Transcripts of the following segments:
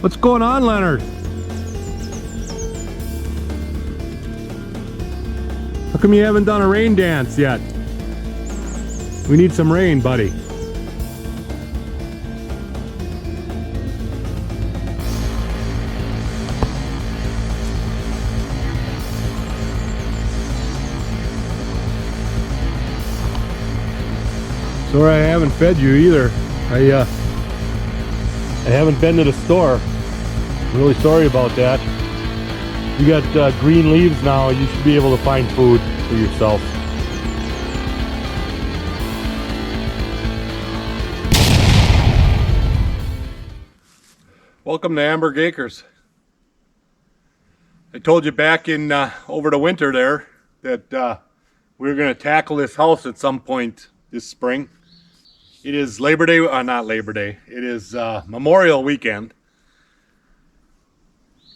What's going on, Leonard? How come you haven't done a rain dance yet? We need some rain, buddy. Sorry I haven't fed you either. I haven't been to the store. I'm really sorry about that. You got green leaves now. You should be able to find food for yourself. Welcome to Amberg Acres. I told you back in over the winter there that we were going to tackle this house at some point this spring. It is Labor Day, not Labor Day, it is Memorial Weekend.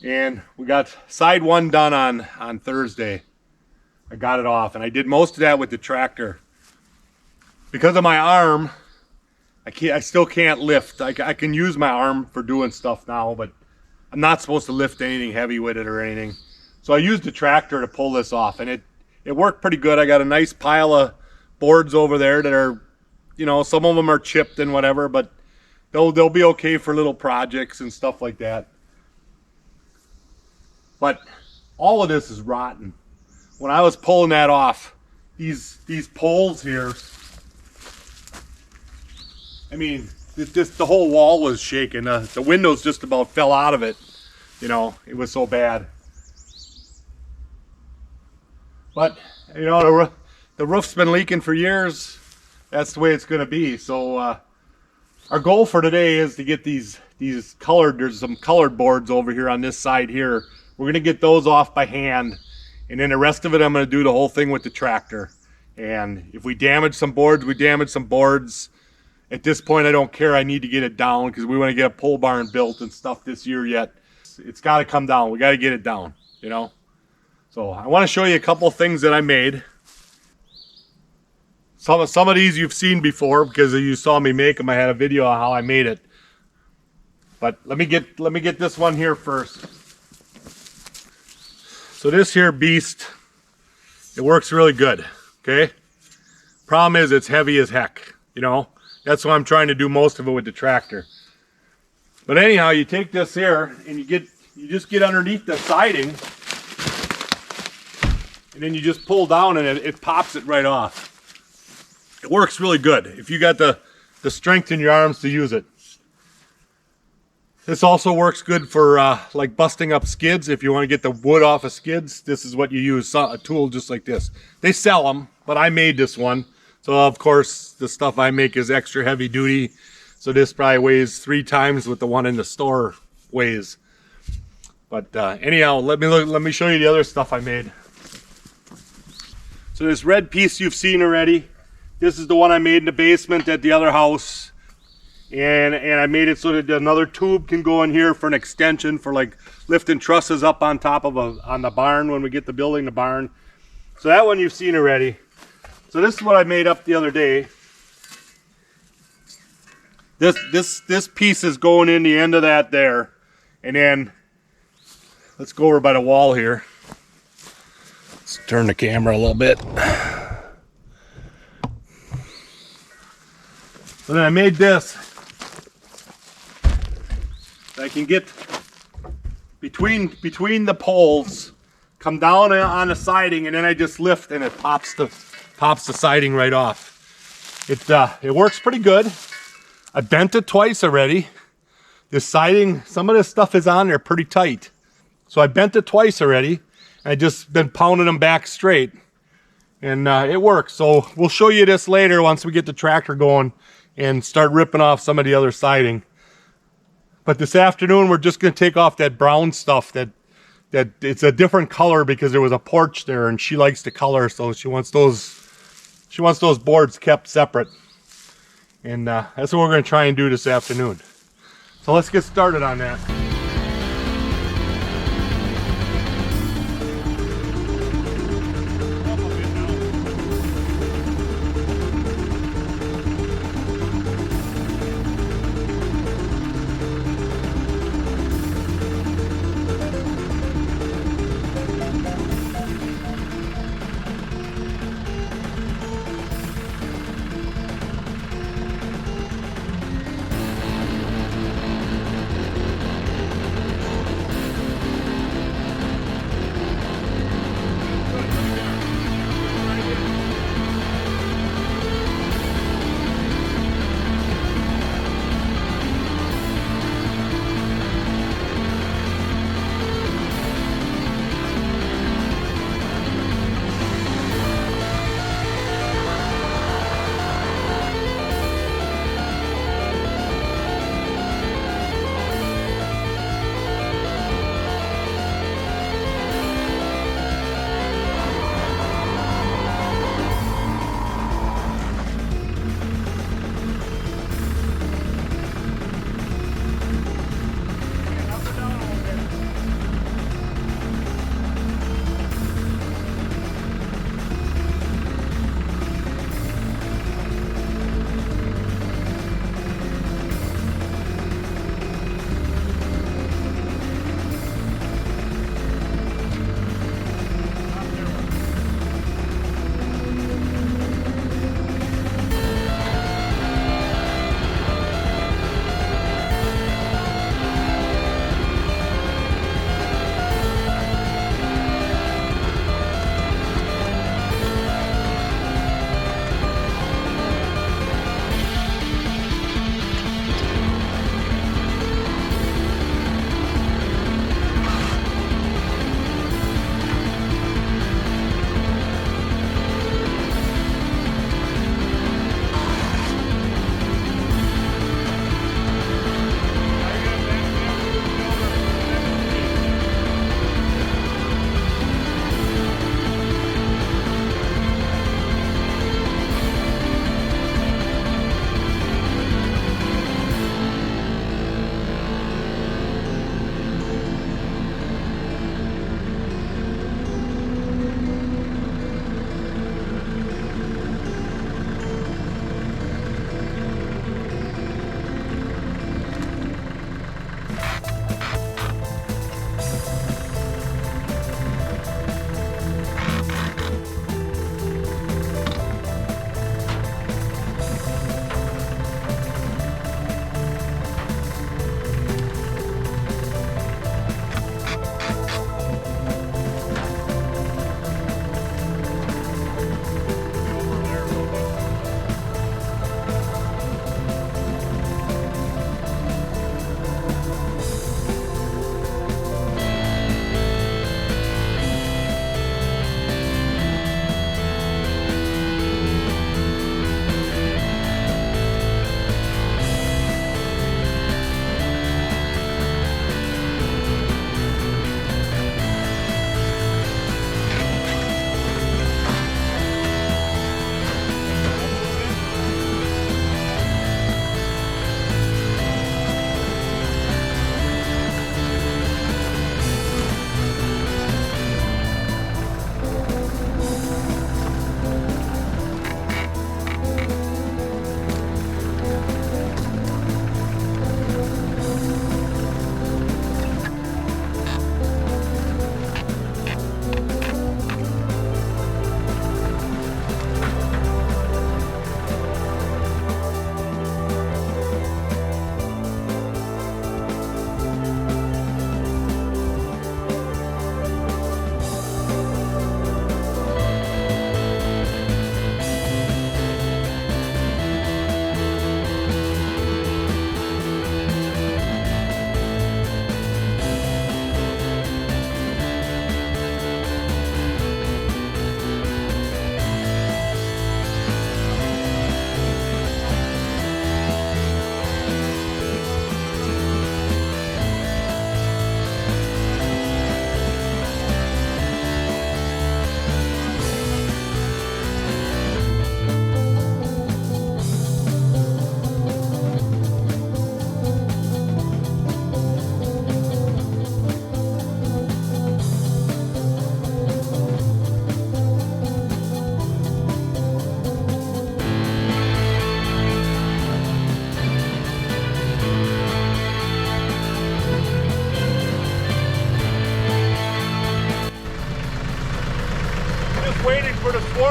And we got side one done on Thursday. I got it off, and I did most of that with the tractor. Because of my arm, I still can't lift. I can use my arm for doing stuff now, but I'm not supposed to lift anything heavy with it or anything. So I used the tractor to pull this off, and it worked pretty good. I got a nice pile of boards over there that are, you know, some of them are chipped and whatever, but they'll be okay for little projects and stuff like that. But all of this is rotten. When I was pulling that off, these poles here, I mean, the whole wall was shaking. The windows just about fell out of it. You know, it was so bad. But, you know, the roof's been leaking for years. That's the way it's going to be. So our goal for today is to get these colored, there's some colored boards over here on this side here. We're going to get those off by hand. And then the rest of it, I'm going to do the whole thing with the tractor. And if we damage some boards, we damage some boards. At this point, I don't care. I need to get it down because we want to get a pole barn built and stuff this year yet. It's got to come down. We got to get it down, you know. So I want to show you a couple of things that I made. Some of these you've seen before because you saw me make them. I had a video on how I made it. But let me get this one here first. So this here beast, it works really good, okay? Problem is it's heavy as heck, you know? That's why I'm trying to do most of it with the tractor. But anyhow, you take this here and you just get underneath the siding and then you just pull down and it pops it right off. It works really good if you got the strength in your arms to use it. This also works good for like busting up skids. If you want to get the wood off of skids, this is what you use, a tool just like this. They sell them, but I made this one. So of course, the stuff I make is extra heavy duty. So this probably weighs 3 times what the one in the store weighs. But anyhow, let me show you the other stuff I made. So this red piece you've seen already. This is the one I made in the basement at the other house. And I made it so that another tube can go in here for an extension for like lifting trusses up on top of on the barn when we get the building the barn. So that one you've seen already. So this is what I made up the other day. This piece is going in the end of that there. And then let's go over by the wall here. Let's turn the camera a little bit. So then I made this. I can get between the poles, come down on the siding, and then I just lift and it pops the siding right off. It works pretty good. I bent it twice already. This siding, some of this stuff is on there pretty tight. So I bent it twice already. I just been pounding them back straight. And it works. So we'll show you this later once we get the tractor going and start ripping off some of the other siding. But this afternoon we're just going to take off that brown stuff that it's a different color because there was a porch there and she likes the color, so she wants those boards kept separate. And that's what we're going to try and do this afternoon. So let's get started on that.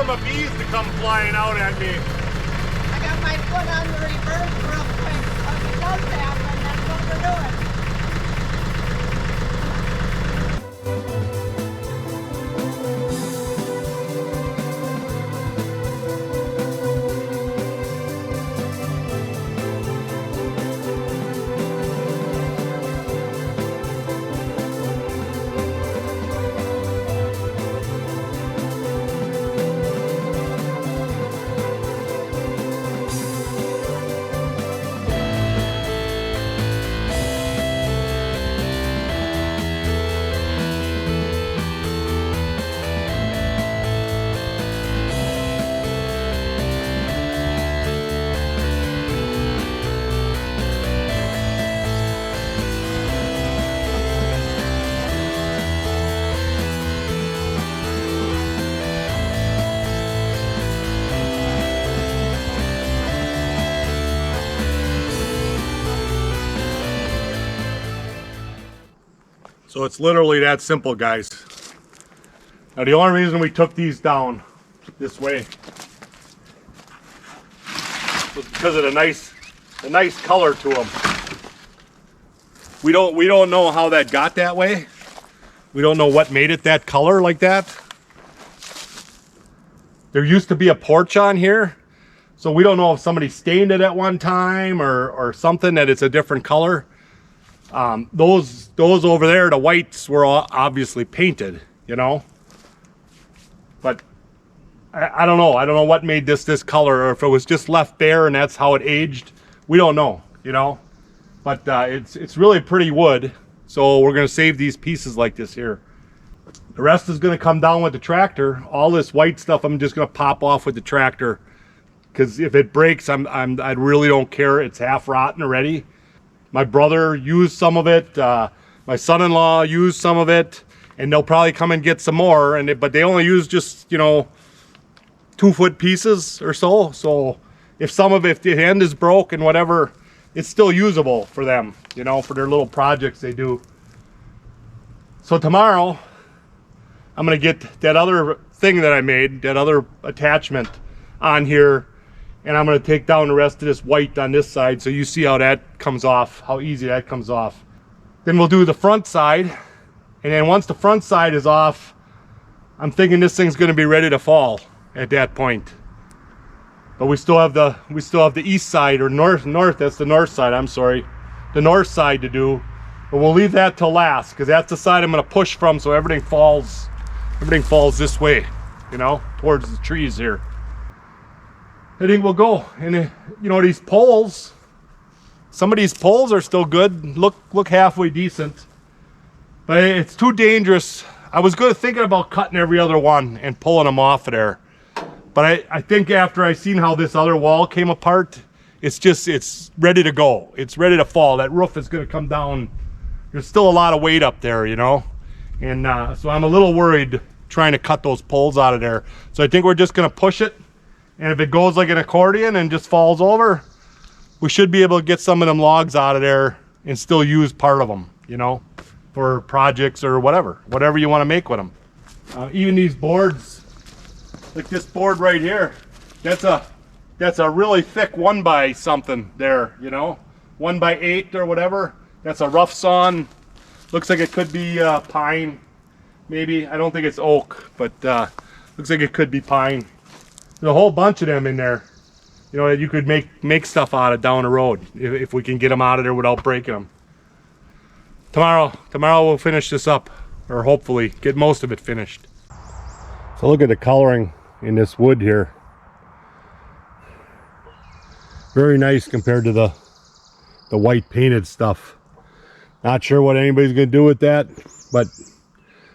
swarm of bees to come flying out at me. I got my foot on the reverse real quick. If it does happen, that's what we're doing. So it's literally that simple, guys. Now the only reason we took these down this way was because of the nice color to them. We don't know how that got that way. We don't know what made it that color like that. There used to be a porch on here, so we don't know if somebody stained it at one time or something that it's a different color. Those over there, the whites were all obviously painted, you know. But I don't know. I don't know what made this color, or if it was just left bare and that's how it aged. We don't know, you know. But it's really pretty wood, so we're gonna save these pieces like this here. The rest is gonna come down with the tractor. All this white stuff I'm just gonna pop off with the tractor, because if it breaks, I really don't care. It's half rotten already. My brother used some of it. My son-in-law used some of it, and they'll probably come and get some more. But they only use just, you know, 2-foot pieces or so. So if the end is broke and whatever, it's still usable for them, you know, for their little projects they do. So tomorrow, I'm gonna get that other thing that I made, that other attachment on here, and I'm going to take down the rest of this white on this side so you see how that comes off, how easy that comes off. Then we'll do the front side, and then once the front side is off, I'm thinking this thing's going to be ready to fall at that point. But we still have the east side, or north, that's the north side, I'm sorry. The north side to do. But we'll leave that till last, because that's the side I'm going to push from, so everything falls this way, you know, towards the trees here. I think we'll go. And you know, these poles, some of these poles are still good, look halfway decent, but it's too dangerous. I was thinking about cutting every other one and pulling them off of there, but I think after I seen how this other wall came apart, it's ready to go. It's ready to fall. That roof is going to come down. There's still a lot of weight up there, you know, and so I'm a little worried trying to cut those poles out of there. So I think we're just going to push it. And if it goes like an accordion and just falls over, we should be able to get some of them logs out of there and still use part of them, you know, for projects or whatever you want to make with them. Even these boards, like this board right here, that's a really thick 1x something there, you know, 1x8 or whatever. That's a rough sawn. Looks like it could be pine, maybe. I don't think it's oak, but looks like it could be pine. There's a whole bunch of them in there, you know, that you could make stuff out of down the road if we can get them out of there without breaking them. Tomorrow we'll finish this up, or hopefully get most of it finished. So look at the coloring in this wood here. Very nice compared to the white painted stuff. Not sure what anybody's gonna do with that, but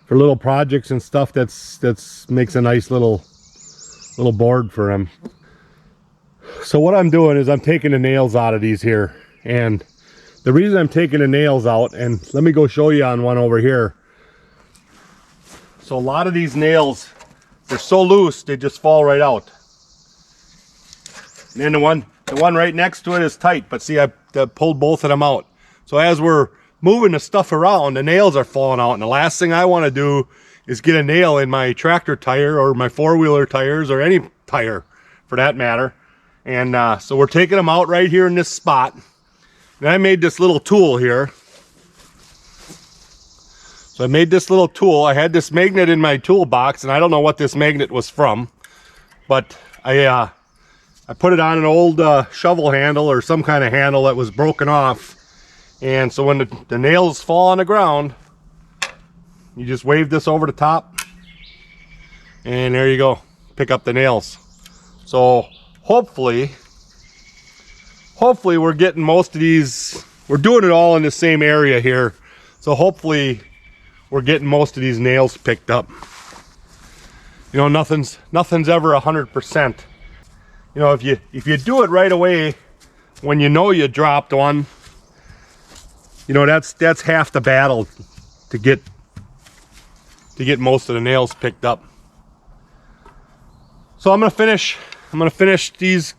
for little projects and stuff, that's makes a nice little board for him. So what I'm doing is I'm taking the nails out of these here, and the reason I'm taking the nails out, and let me go show you on one over here. So a lot of these nails, they're so loose they just fall right out, and then the one right next to it is tight, but see, I pulled both of them out. So as we're moving the stuff around, the nails are falling out, and the last thing I want to do is get a nail in my tractor tire or my four-wheeler tires or any tire for that matter. And so we're taking them out right here in this spot. And I made this little tool here. So I made this little tool. I had this magnet in my toolbox, and I don't know what this magnet was from, but I put it on an old shovel handle or some kind of handle that was broken off. And so when the nails fall on the ground, you just wave this over the top, and there you go. Pick up the nails. So hopefully we're getting most of these. We're doing it all in the same area here. So hopefully we're getting most of these nails picked up. You know, nothing's ever 100%. You know, if you do it right away when you know you dropped one, you know, that's half the battle to get most of the nails picked up. So I'm gonna finish these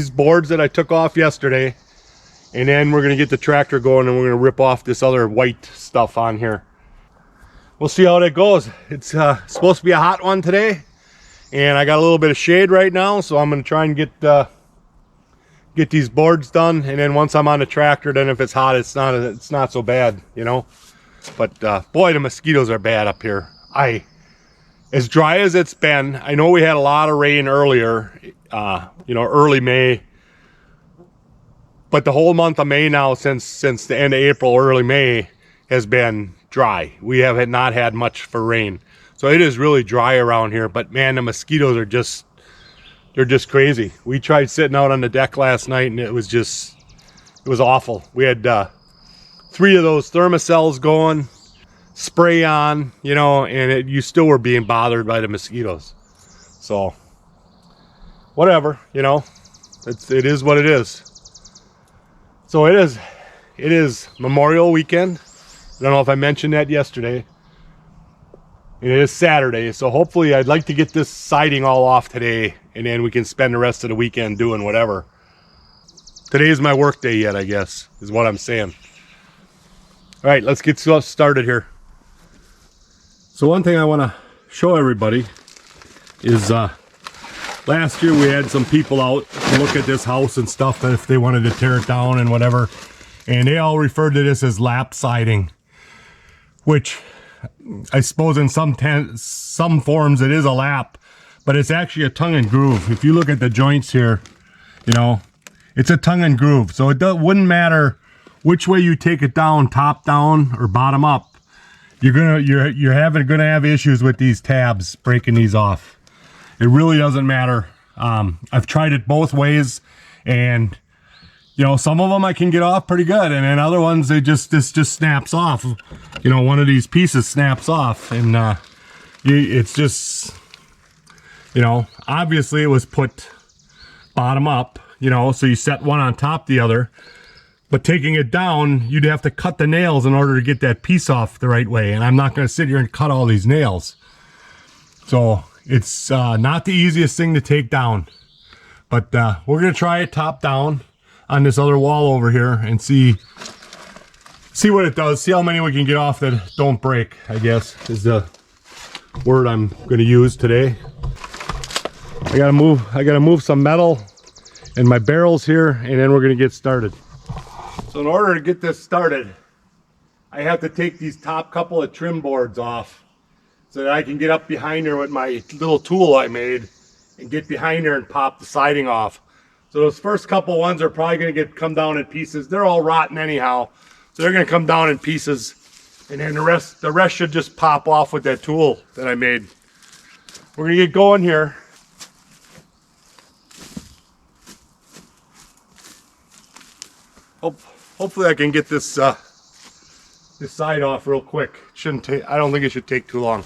boards that I took off yesterday, and then we're gonna get the tractor going, and we're gonna rip off this other white stuff on here. We'll see how that goes. It's supposed to be a hot one today, and I got a little bit of shade right now, so I'm gonna try and get these boards done, and then once I'm on the tractor, then if it's hot, it's not so bad, you know. But boy, the mosquitoes are bad up here. As dry as it's been, I know we had a lot of rain earlier, you know, early May, but the whole month of May now, since the end of April, early May, has been dry. We have not had much for rain, so it is really dry around here. But man, the mosquitoes are they're just crazy. We tried sitting out on the deck last night, and it was awful. We had 3 of those thermocells going, spray on, you know, and you still were being bothered by the mosquitoes. So whatever, you know, it is what it is. So it is Memorial Weekend. I don't know if I mentioned that yesterday. It is Saturday, so hopefully I'd like to get this siding all off today, and then we can spend the rest of the weekend doing whatever. Today is my work day yet, I guess, is what I'm saying. All right, let's get started here. So one thing I want to show everybody is last year we had some people out to look at this house and stuff, that if they wanted to tear it down and whatever, and they all referred to this as lap siding, which I suppose in some forms it is a lap, but it's actually a tongue and groove. If you look at the joints here, you know, it's a tongue and groove. So it wouldn't matter which way you take it down, top down or bottom up, you're gonna have issues with these tabs, breaking these off. It really doesn't matter. I've tried it both ways, and you know, some of them I can get off pretty good, and then other ones this just snaps off. You know, one of these pieces snaps off, and it's just, you know, obviously it was put bottom up, you know, so you set one on top of the other, but taking it down, you'd have to cut the nails in order to get that piece off the right way, and I'm not going to sit here and cut all these nails. So it's not the easiest thing to take down, but we're going to try it top down on this other wall over here and see what it does, see how many we can get off that don't break, I guess is the word I'm going to use today. I gotta move some metal and my barrels here, and then we're going to get started. So in order to get this started, I have to take these top couple of trim boards off so that I can get up behind there with my little tool I made and get behind there and pop the siding off. So those first couple ones are probably going to come down in pieces. They're all rotten anyhow, so they're going to come down in pieces, and then the rest should just pop off with that tool that I made. We're going to get going here. Hopefully I can get this this side off real quick. I don't think it should take too long.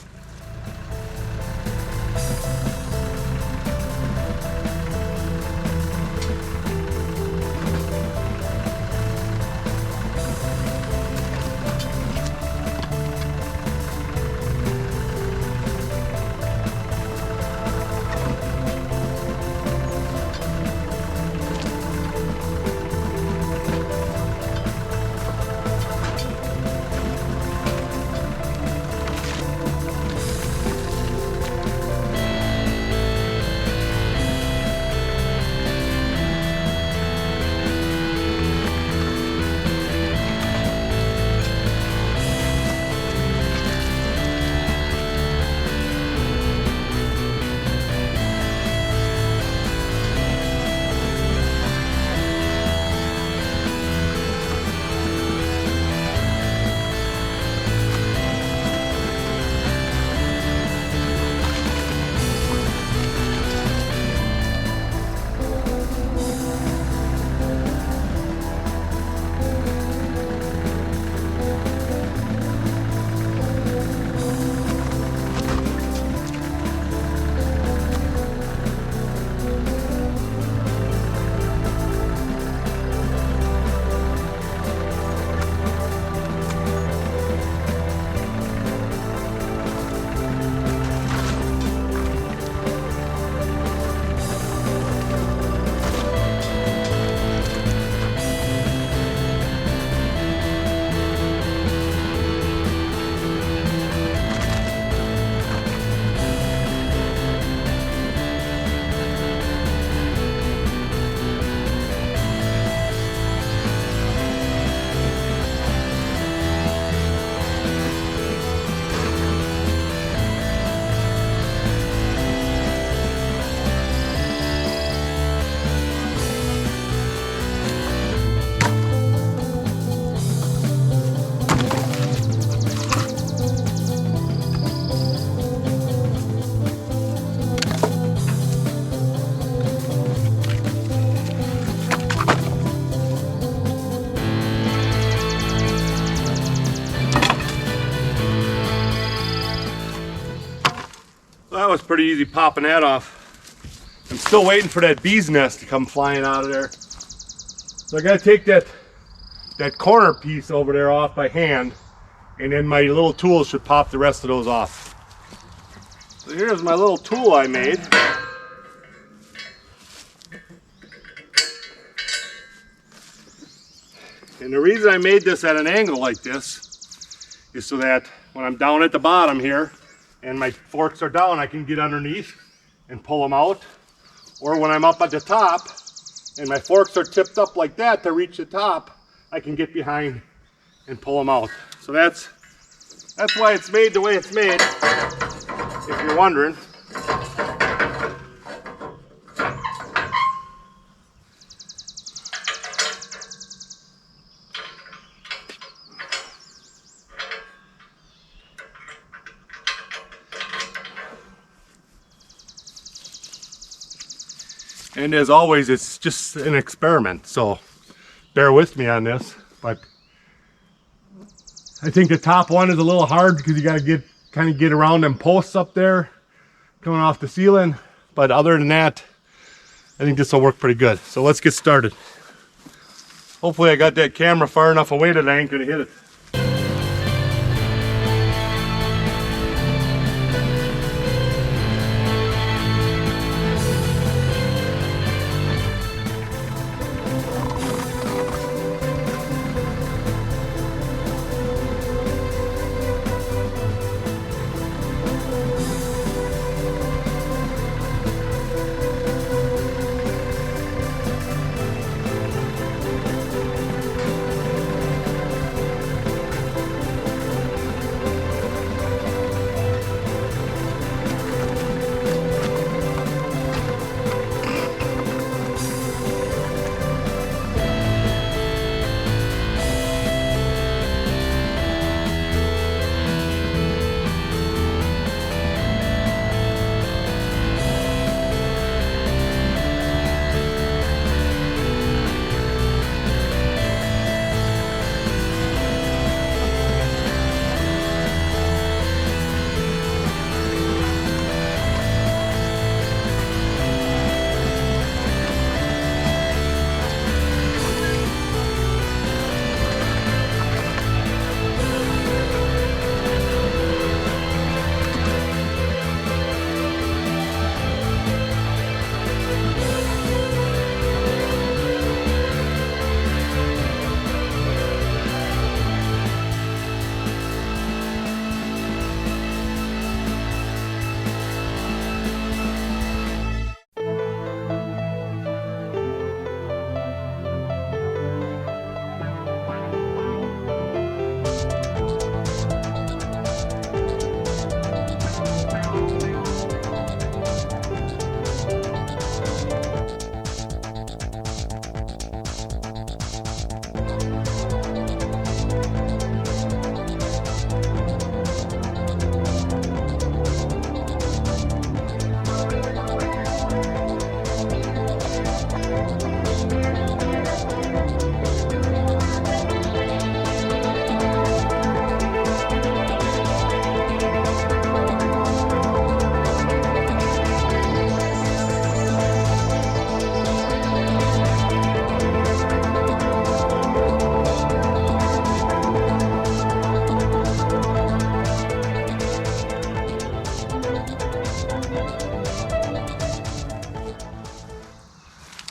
That was pretty easy popping that off. I'm still waiting for that bee's nest to come flying out of there. So I gotta take that corner piece over there off by hand, and then my little tool should pop the rest of those off. So here's my little tool I made. And the reason I made this at an angle like this is so that when I'm down at the bottom here and my forks are down, I can get underneath and pull them out. Or when I'm up at the top and my forks are tipped up like that to reach the top, I can get behind and pull them out. So that's why it's made the way it's made, if you're wondering. And as always, it's just an experiment, so bear with me on this. But I think the top one is a little hard because you got to kind of get around them posts up there coming off the ceiling. But other than that, I think this will work pretty good. So let's get started. Hopefully I got that camera far enough away that I ain't gonna hit it.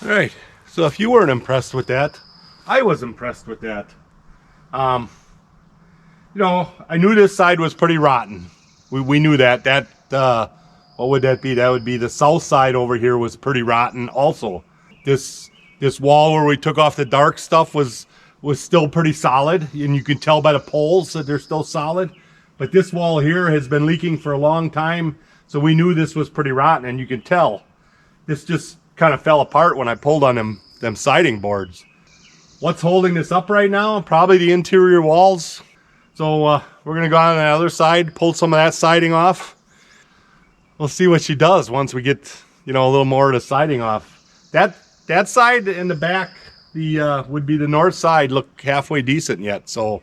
All right, so if you weren't impressed with that, I was impressed with that. You know, I knew this side was pretty rotten. We knew that. What would that be? That would be the south side over here was pretty rotten also. This wall where we took off the dark stuff was still pretty solid, and you can tell by the poles that they're still solid. But this wall here has been leaking for a long time, so we knew this was pretty rotten, and you can tell this just kind of fell apart when I pulled on them siding boards. What's holding this up right now? Probably the interior walls. So we're gonna go on the other side, pull some of that siding off. We'll see what she does once we get, you know, a little more of the siding off. That side in the back, would be the north side, look halfway decent yet. So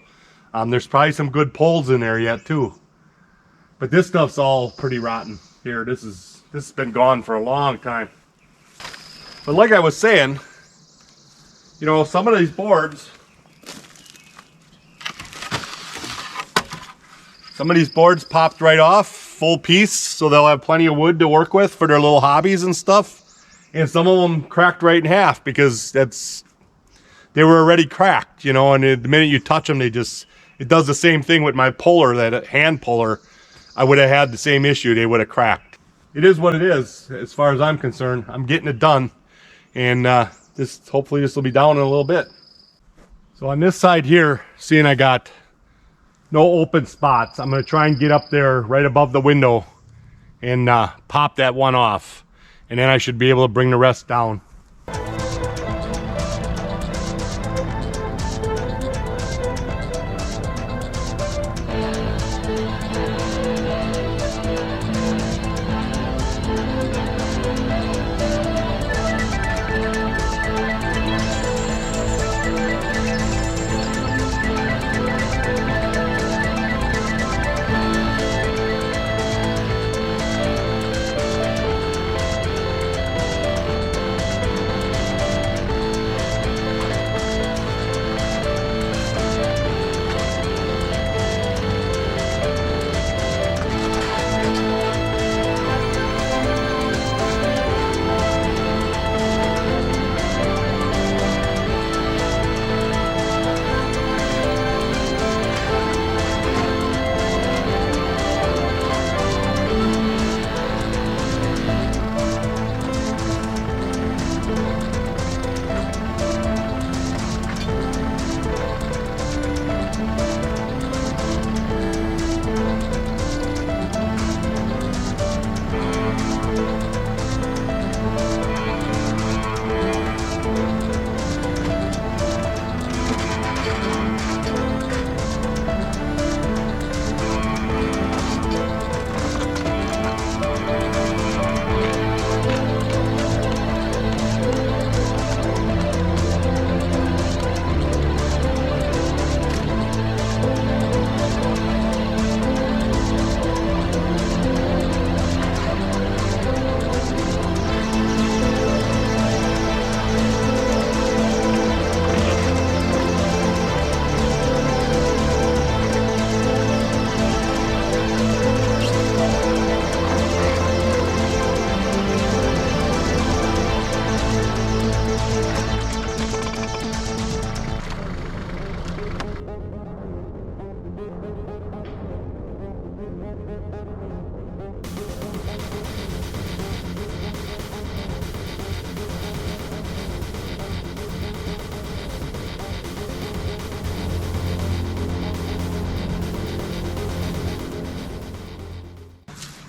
there's probably some good poles in there yet too. But this stuff's all pretty rotten. here. This has been gone for a long time. But like I was saying, you know, some of these boards, popped right off, full piece, so they'll have plenty of wood to work with for their little hobbies and stuff. And some of them cracked right in half because they were already cracked, you know, and the minute you touch them, it does the same thing with my puller, that hand puller. I would have had the same issue. They would have cracked. It is what it is, as far as I'm concerned. I'm getting it done. And hopefully this will be down in a little bit. So on this side here, seeing I got no open spots, I'm going to try and get up there right above the window and pop that one off. And then I should be able to bring the rest down.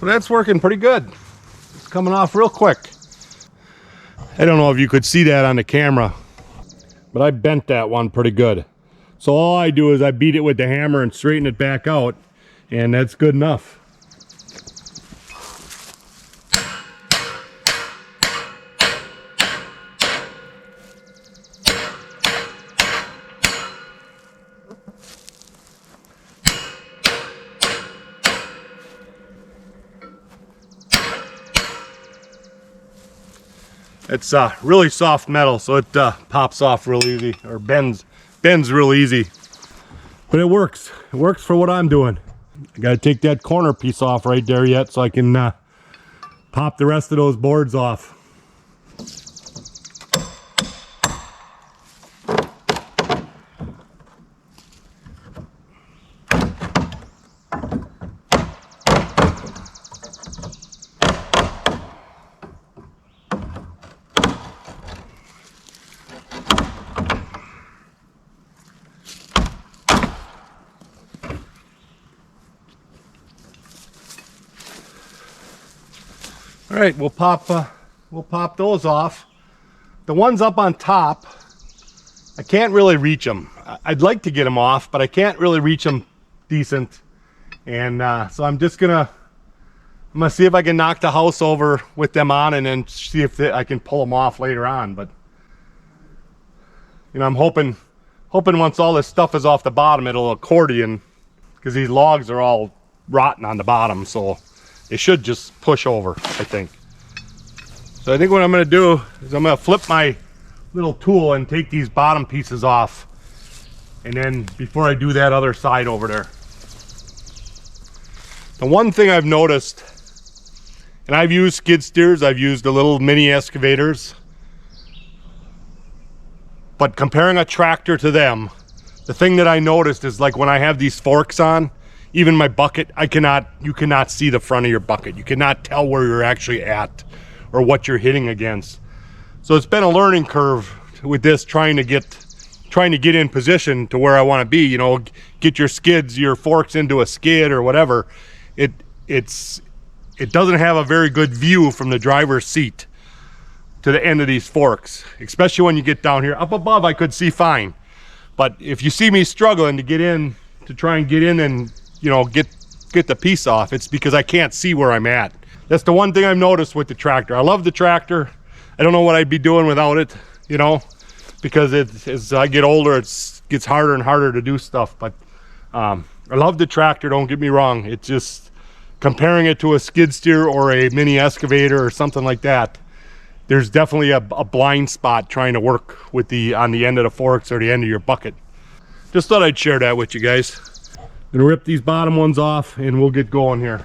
Well, that's working pretty good. It's coming off real quick. I don't know if you could see that on the camera, but I bent that one pretty good. So all I do is I beat it with the hammer and straighten it back out, and that's good enough. It's really soft metal, so it pops off real easy, or bends real easy. But it works. It works for what I'm doing. I gotta take that corner piece off right there yet so I can pop the rest of those boards off. All right, we'll pop those off. The ones up on top, I can't really reach them. I'd like to get them off, but I can't really reach them decent. And so I'm gonna see if I can knock the house over with them on, and then see if I can pull them off later on. But you know, I'm hoping once all this stuff is off the bottom, it'll accordion, because these logs are all rotten on the bottom. So It should just push over, I think. So I think what I'm gonna do is I'm gonna flip my little tool and take these bottom pieces off. And then before I do that other side over there. The one thing I've noticed, and I've used skid steers, I've used the little mini excavators, but comparing a tractor to them, the thing that I noticed is like when I have these forks on, even my bucket, you cannot see the front of your bucket. You cannot tell where you're actually at or what you're hitting against. So it's been a learning curve with this, trying to get in position to where I want to be, you know, get your skids, your forks into a skid or whatever. It doesn't have a very good view from the driver's seat to the end of these forks, especially when you get down here. Up above I could see fine, but if you see me struggling to get in, to try and get in and, you know, get the piece off, it's because I can't see where I'm at. That's the one thing I've noticed with the tractor. I love the tractor. I don't know what I'd be doing without it, you know, because as I get older, it gets harder and harder to do stuff. But I love the tractor, don't get me wrong. It's just comparing it to a skid steer or a mini excavator or something like that, there's definitely a blind spot trying to work with on the end of the forks or the end of your bucket. Just thought I'd share that with you guys. Gonna rip these bottom ones off and we'll get going here.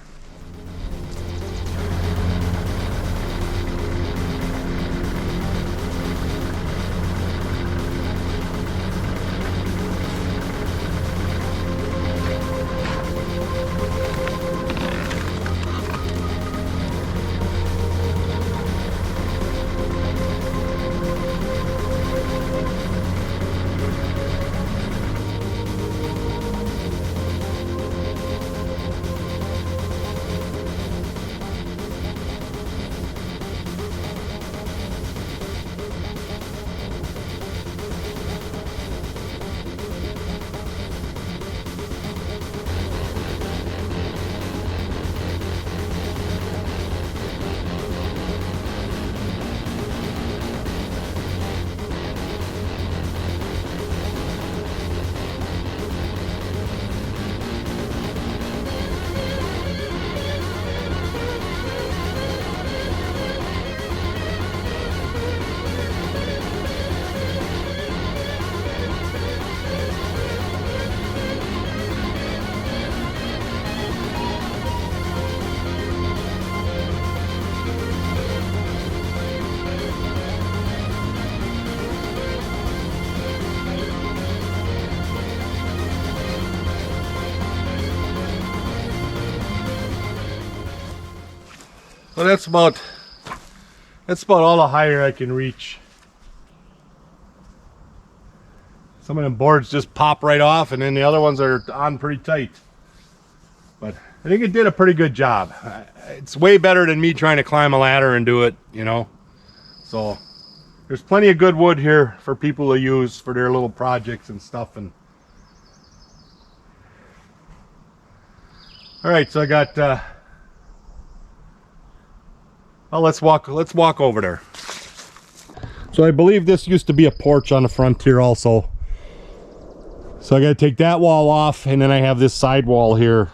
Well, that's about all the higher I can reach. Some of them boards just pop right off, and then the other ones are on pretty tight. But I think it did a pretty good job. It's way better than me trying to climb a ladder and do it, you know. So there's plenty of good wood here for people to use for their little projects and stuff. And all right, so I got. Well, let's walk over there. So I believe this used to be a porch on the front here also. So I got to take that wall off, and then I have this side wall here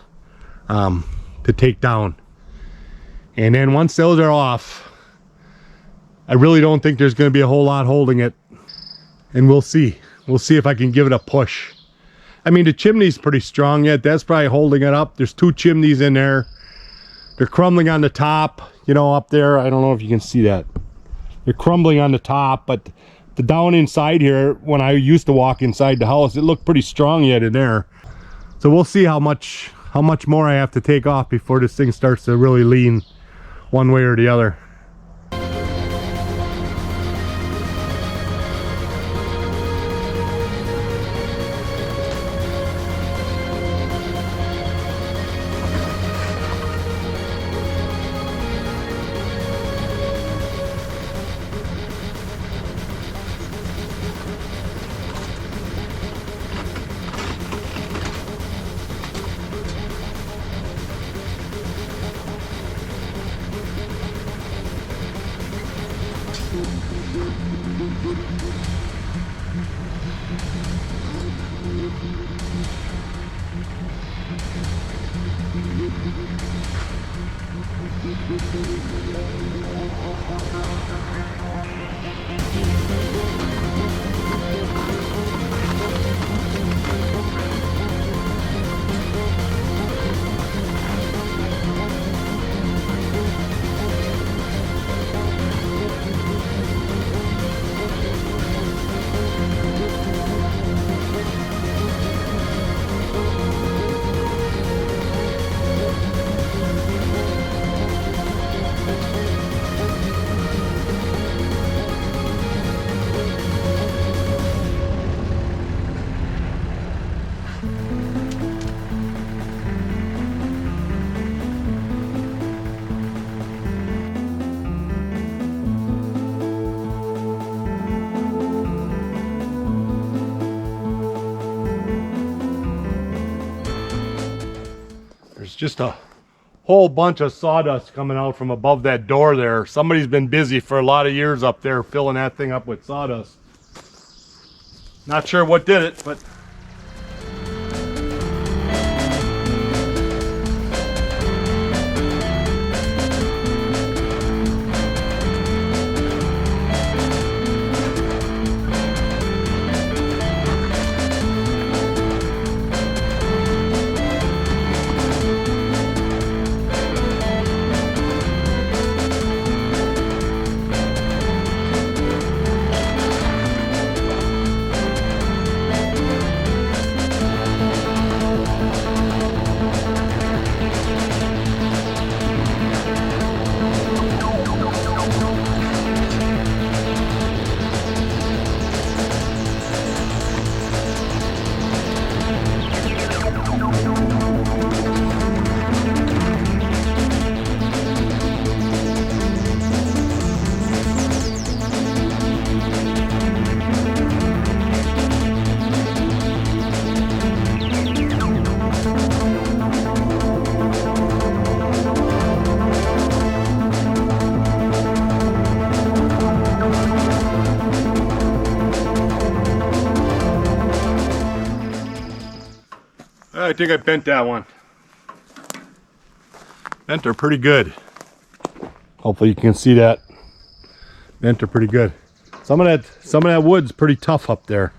to take down. And then once those are off, I really don't think there's going to be a whole lot holding it. And we'll see. We'll see if I can give it a push. I mean, the chimney's pretty strong yet. That's probably holding it up. There's 2 chimneys in there. They're crumbling on the top, you know, up there. I don't know if you can see that. They're crumbling on the top, but the down inside here, when I used to walk inside the house, it looked pretty strong yet in there. So we'll see how much more I have to take off before this thing starts to really lean one way or the other. There's just a whole bunch of sawdust coming out from above that door there. Somebody's been busy for a lot of years up there filling that thing up with sawdust. Not sure what did it, but I think I bent that one. Bent her pretty good. Hopefully you can see that. Bent her pretty good. Some of that wood's pretty tough up there.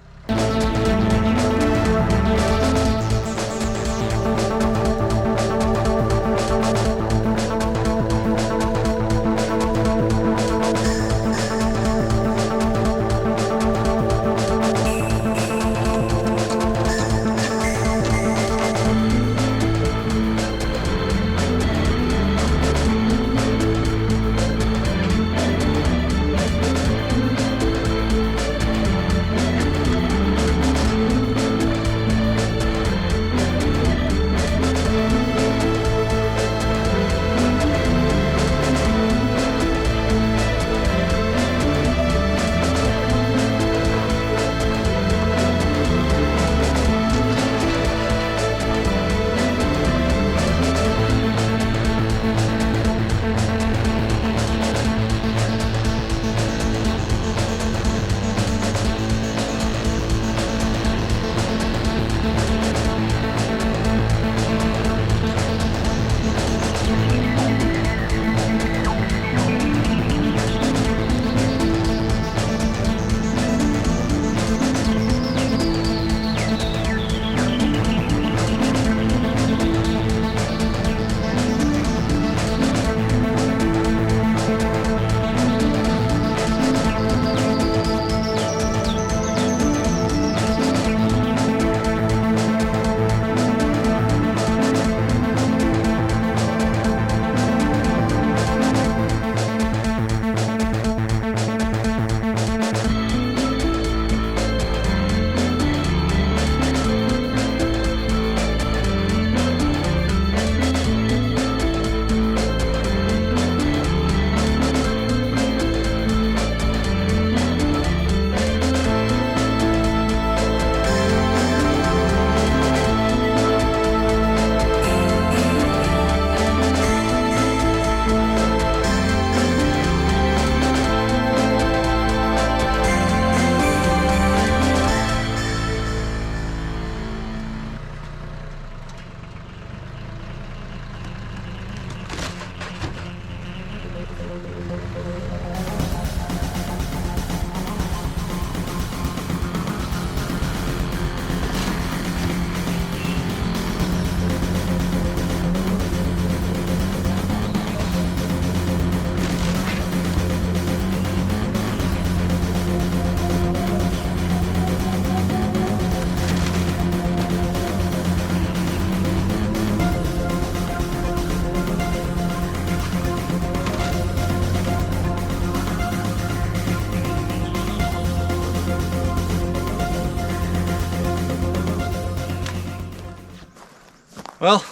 Well,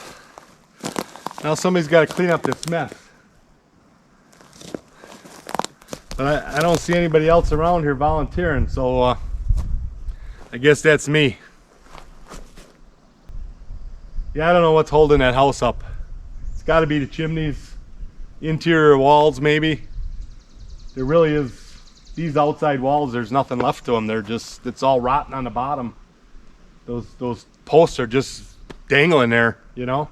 now somebody's got to clean up this mess. But I don't see anybody else around here volunteering, so I guess that's me. Yeah, I don't know what's holding that house up. It's got to be the chimneys, interior walls maybe. There really is, these outside walls, there's nothing left to them. They're just, it's all rotten on the bottom. Those posts are just dangling there, you know.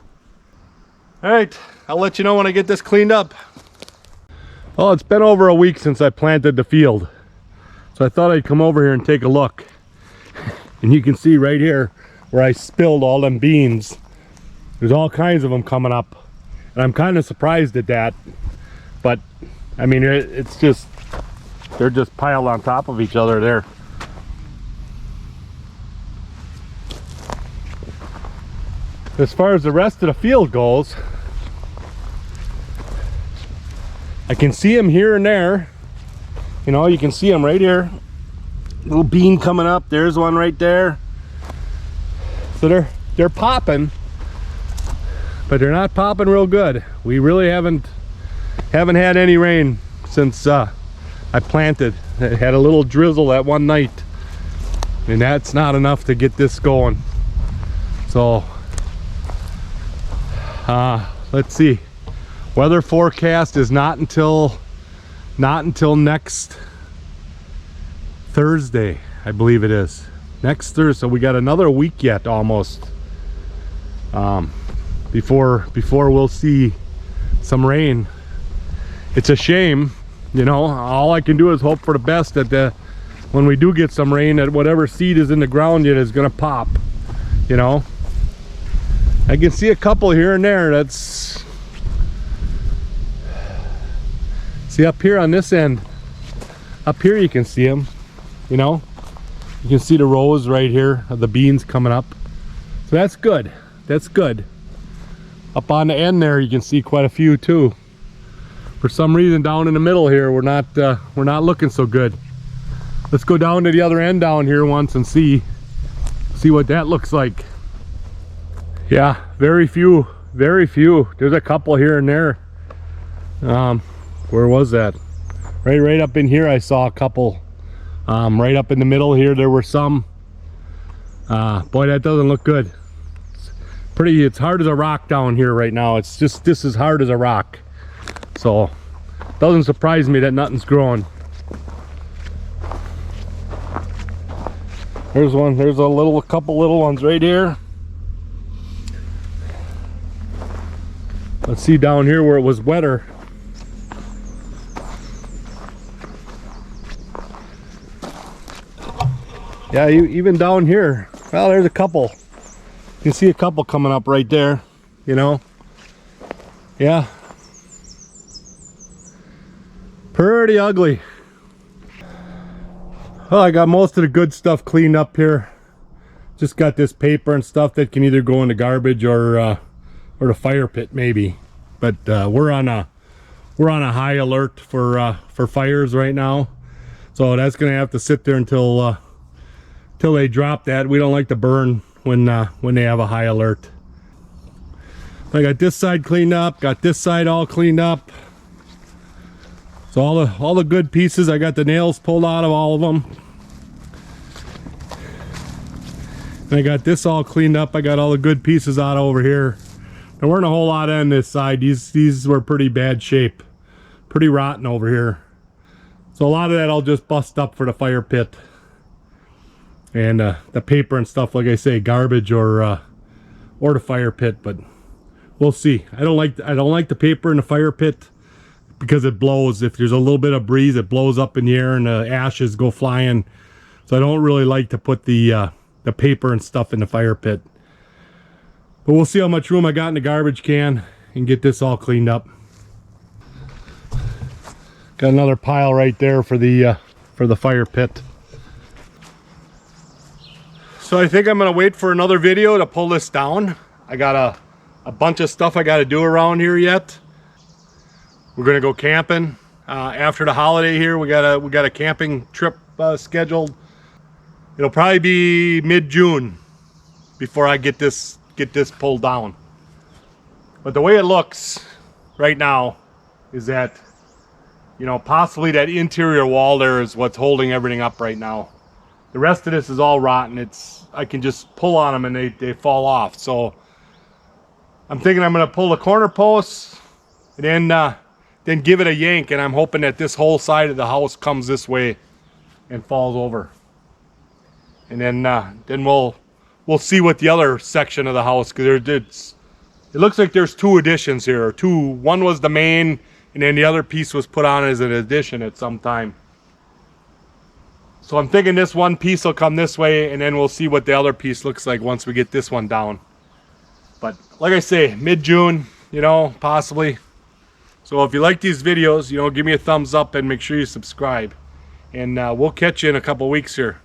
All right, I'll let you know when I get this cleaned up. Well, it's been over a week since I planted the field, so I thought I'd come over here and take a look. And you can see right here where I spilled all them beans. There's all kinds of them coming up, and I'm kind of surprised at that. But I mean, it's just, they're just piled on top of each other there. As far as the rest of the field goes, I can see them here and there. You know, you can see them right here. Little bean coming up. There's one right there. So they're popping, but they're not popping real good. We really haven't had any rain since I planted. It had a little drizzle that one night, and that's not enough to get this going. So let's see. Weather forecast is not until next Thursday, I believe it is. Next Thursday, so we got another week yet almost before we'll see some rain. It's a shame, you know. All I can do is hope for the best that when we do get some rain, that whatever seed is in the ground yet is gonna pop, you know. I can see a couple here and there. That's, see up here on this end, up here you can see them, you know. You can see the rows right here of the beans coming up. So that's good. That's good. Up on the end there you can see quite a few too. For some reason down in the middle here we're not looking so good. Let's go down to the other end down here once and see what that looks like. Yeah, very few. There's a couple here and there. Where was that? Right up in here I saw a couple. Right up in the middle here there were some. Boy, that doesn't look good. It's hard as a rock down here right now. It's just this is hard as a rock. So doesn't surprise me that nothing's growing. There's one. There's a couple little ones right here. Let's see down here where it was wetter. Yeah, even down here. Well, there's a couple. You can see a couple coming up right there, you know. Yeah. Pretty ugly. Well, I got most of the good stuff cleaned up here. Just got this paper and stuff that can either go in the garbage or the fire pit maybe. But we're on a high alert for fires right now, so that's gonna have to sit there until they drop that. We don't like to burn when they have a high alert. I got this side cleaned up, got this side all cleaned up. So all the good pieces, I got the nails pulled out of all of them. And I got this all cleaned up. I got all the good pieces out over here. There weren't a whole lot on this side. These were pretty bad shape, pretty rotten over here. So a lot of that I'll just bust up for the fire pit. And the paper and stuff, like I say, garbage or the fire pit, but we'll see. I don't like the paper in the fire pit because it blows. If there's a little bit of breeze, it blows up in the air and the ashes go flying. So I don't really like to put the paper and stuff in the fire pit. But we'll see how much room I got in the garbage can and get this all cleaned up. Got another pile right there for the fire pit. So I think I'm gonna wait for another video to pull this down. I got a bunch of stuff I got to do around here yet. We're gonna go camping after the holiday here. We got a camping trip scheduled. It'll probably be mid-June before I get this pulled down. But the way it looks right now is that, you know, possibly that interior wall there is what's holding everything up right now. The rest of this is all rotten. I can just pull on them and they fall off. So I'm thinking I'm going to pull the corner posts and then give it a yank, and I'm hoping that this whole side of the house comes this way and falls over. And then we'll see what the other section of the house, because it looks like there's two additions here. One was the main, and then the other piece was put on as an addition at some time. So I'm thinking this one piece will come this way, and then we'll see what the other piece looks like once we get this one down. But like I say, mid-June, you know, possibly. So if you like these videos, you know, give me a thumbs up and make sure you subscribe. And we'll catch you in a couple weeks here.